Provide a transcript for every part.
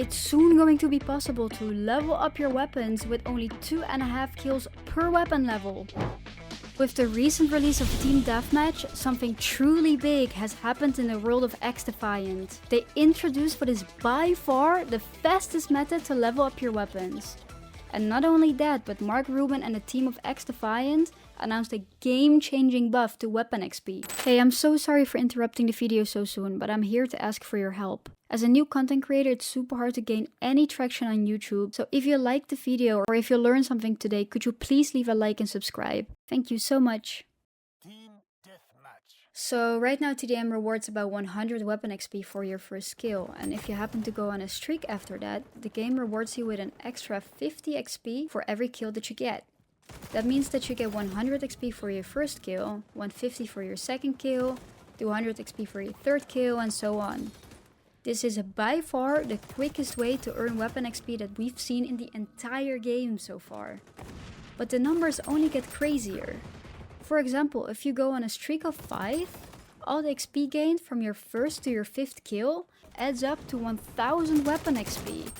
It's soon going to be possible to level up your weapons with only 2.5 kills per weapon level. With the recent release of Team Deathmatch, something truly big has happened in the world of XDEFIANT. They introduced what is by far the fastest method to level up your weapons. And not only that, but Mark Rubin and the team of XDEFIANT announced a game-changing buff to Weapon XP. Hey, I'm so sorry for interrupting the video so soon, but I'm here to ask for your help. As a new content creator, it's super hard to gain any traction on YouTube, so if you liked the video or if you learned something today, could you please leave a like and subscribe? Thank you so much. Team Deathmatch. So right now TDM rewards about 100 weapon XP for your first kill, and if you happen to go on a streak after that, the game rewards you with an extra 50 XP for every kill that you get. That means that you get 100 XP for your first kill, 150 for your second kill, 200 XP for your third kill, and so on. This is by far the quickest way to earn weapon XP that we've seen in the entire game so far. But the numbers only get crazier. For example, if you go on a streak of 5, all the XP gained from your first to your 5th kill adds up to 1000 weapon XP.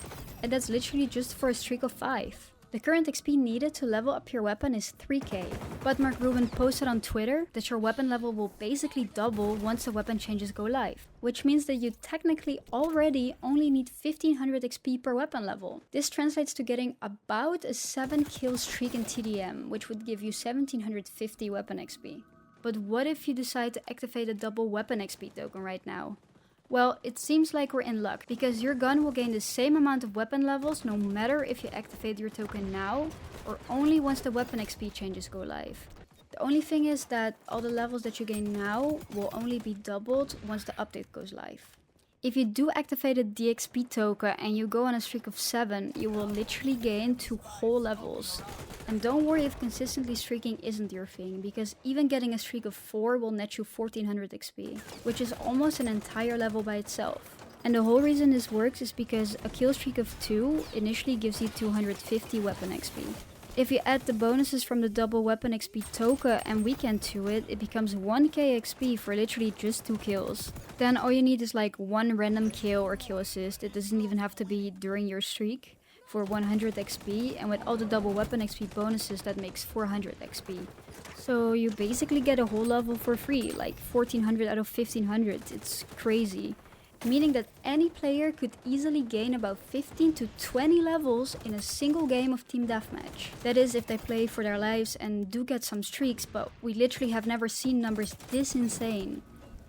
And that's literally just for a streak of 5. The current XP needed to level up your weapon is 3k. But Mark Rubin posted on Twitter that your weapon level will basically double once the weapon changes go live. Which means that you technically already only need 1500 XP per weapon level. This translates to getting about a 7 kill streak in TDM, which would give you 1750 weapon XP. But what if you decide to activate a double weapon XP token right now? Well, it seems like we're in luck, because your gun will gain the same amount of weapon levels no matter if you activate your token now or only once the weapon XP changes go live. The only thing is that all the levels that you gain now will only be doubled once the update goes live. If you do activate a DXP token and you go on a streak of 7, you will literally gain 2 whole levels. And don't worry if consistently streaking isn't your thing, because even getting a streak of 4 will net you 1400 XP, which is almost an entire level by itself. And the whole reason this works is because a kill streak of 2 initially gives you 250 weapon XP. If you add the bonuses from the double weapon XP token and weekend to it, it becomes 1k XP for literally just 2 kills. Then all you need is like 1 random kill or kill assist. It doesn't even have to be during your streak, for 100 XP, and with all the double weapon XP bonuses that makes 400 XP. So you basically get a whole level for free, like 1400 out of 1500. It's crazy. Meaning that any player could easily gain about 15 to 20 levels in a single game of Team Deathmatch. That is if they play for their lives and do get some streaks, but we literally have never seen numbers this insane.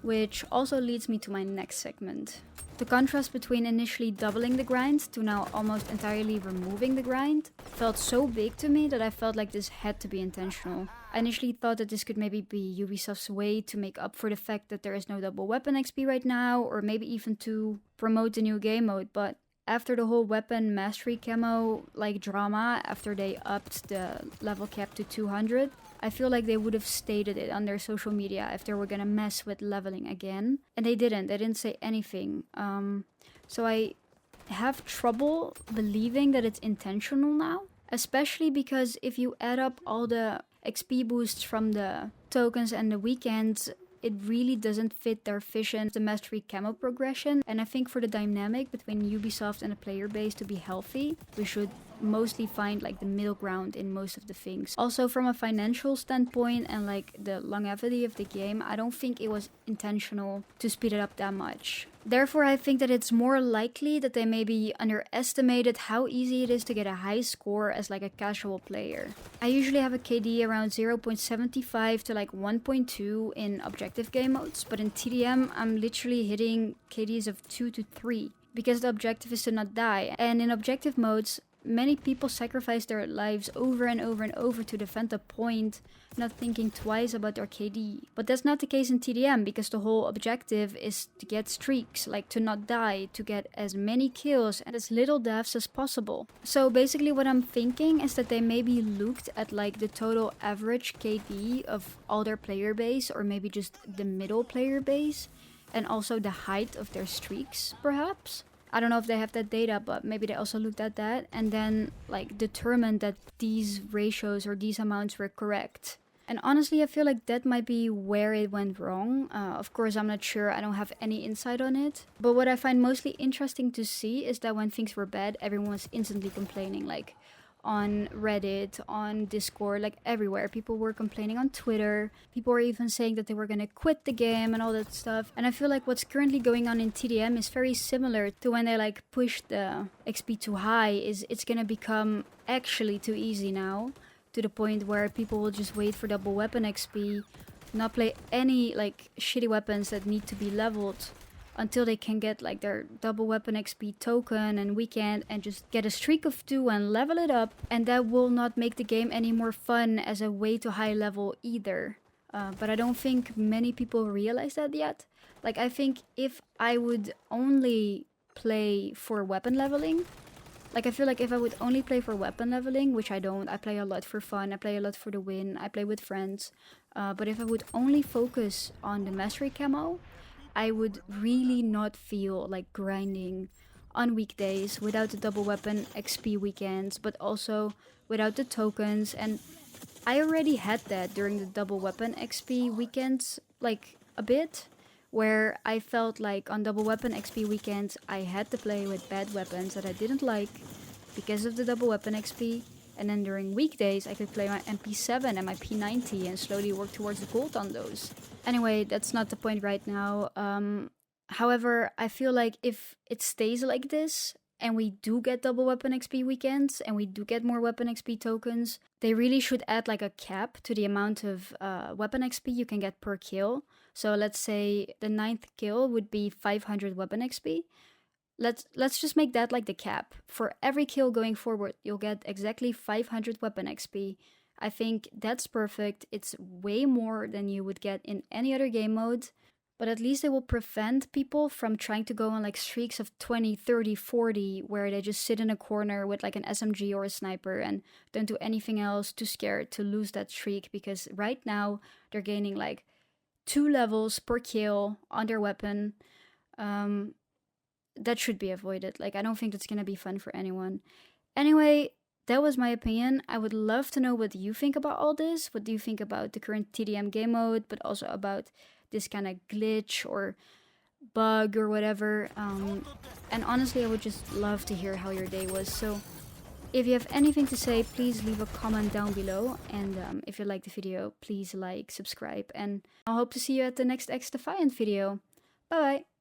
Which also leads me to my next segment. The contrast between initially doubling the grind to now almost entirely removing the grind felt so big to me that I felt like this had to be intentional. I initially thought that this could maybe be Ubisoft's way to make up for the fact that there is no double weapon XP right now, or maybe even to promote the new game mode, but after the whole weapon mastery camo like drama, after they upped the level cap to 200, I feel like they would have stated it on their social media if they were gonna mess with leveling again. And they didn't say anything. So I have trouble believing that it's intentional now. Especially because if you add up all the XP boosts from the tokens and the weekends, it really doesn't fit their vision, the mastery camo progression. And I think for the dynamic between Ubisoft and the player base to be healthy, we should mostly find like the middle ground in most of the things. Also from a financial standpoint and like the longevity of the game, I don't think it was intentional to speed it up that much. Therefore, I think that it's more likely that they maybe underestimated how easy it is to get a high score as like a casual player. I usually have a KD around 0.75 to like 1.2 in objective game modes, but in TDM I'm literally hitting KDs of 2 to 3 because the objective is to not die. And in objective modes, many people sacrifice their lives over and over and over to defend a point, not thinking twice about their KD. But that's not the case in TDM, because the whole objective is to get streaks, like to not die, to get as many kills and as little deaths as possible. So basically what I'm thinking is that they maybe looked at like the total average KD of all their player base, or maybe just the middle player base, and also the height of their streaks, perhaps. I don't know if they have that data, but maybe they also looked at that and then like determined that these ratios or these amounts were correct. And honestly, I feel like that might be where it went wrong. Of course, I'm not sure. I don't have any insight on it. But what I find mostly interesting to see is that when things were bad, everyone was instantly complaining. Like on Reddit, on Discord, like everywhere. People were complaining on Twitter. People were even saying that they were gonna quit the game and all that stuff. And I feel like what's currently going on in TDM is very similar to when they like pushed the XP too high. It's gonna become actually too easy now, to the point where people will just wait for double weapon XP, not play any like shitty weapons that need to be leveled until they can get like their double weapon XP token and weekend and just get a streak of 2 and level it up. And that will not make the game any more fun as a way to high level either. But I don't think many people realize that yet. Like I think if I would only play for weapon leveling, like I feel like if I would only play for weapon leveling, which I don't, I play a lot for fun, I play a lot for the win, I play with friends. But if I would only focus on the mastery camo, I would really not feel like grinding on weekdays without the double weapon XP weekends, but also without the tokens. And I already had that during the double weapon XP weekends, like a bit, where I felt like on double weapon XP weekends I had to play with bad weapons that I didn't like because of the double weapon XP. And then during weekdays I could play my MP7 and my P90 and slowly work towards the gold on those. Anyway, that's not the point right now. However, I feel like if it stays like this and we do get double weapon XP weekends and we do get more weapon XP tokens, they really should add like a cap to the amount of weapon XP you can get per kill. So let's say the 9th kill would be 500 weapon XP. Let's just make that like the cap. For every kill going forward, you'll get exactly 500 weapon XP. I think that's perfect. It's way more than you would get in any other game mode. But at least it will prevent people from trying to go on like streaks of 20, 30, 40, where they just sit in a corner with like an SMG or a sniper and don't do anything else, too scared to lose that streak. Because right now they're gaining like 2 levels per kill on their weapon. That should be avoided. Like, I don't think that's gonna be fun for anyone. Anyway, that was my opinion. I would love to know what you think about all this. What do you think about the current TDM game mode, but also about this kind of glitch or bug or whatever. And honestly, I would just love to hear how your day was. So if you have anything to say, please leave a comment down below. And if you liked the video, please like, subscribe, and I'll hope to see you at the next XDEFIANT video. Bye bye!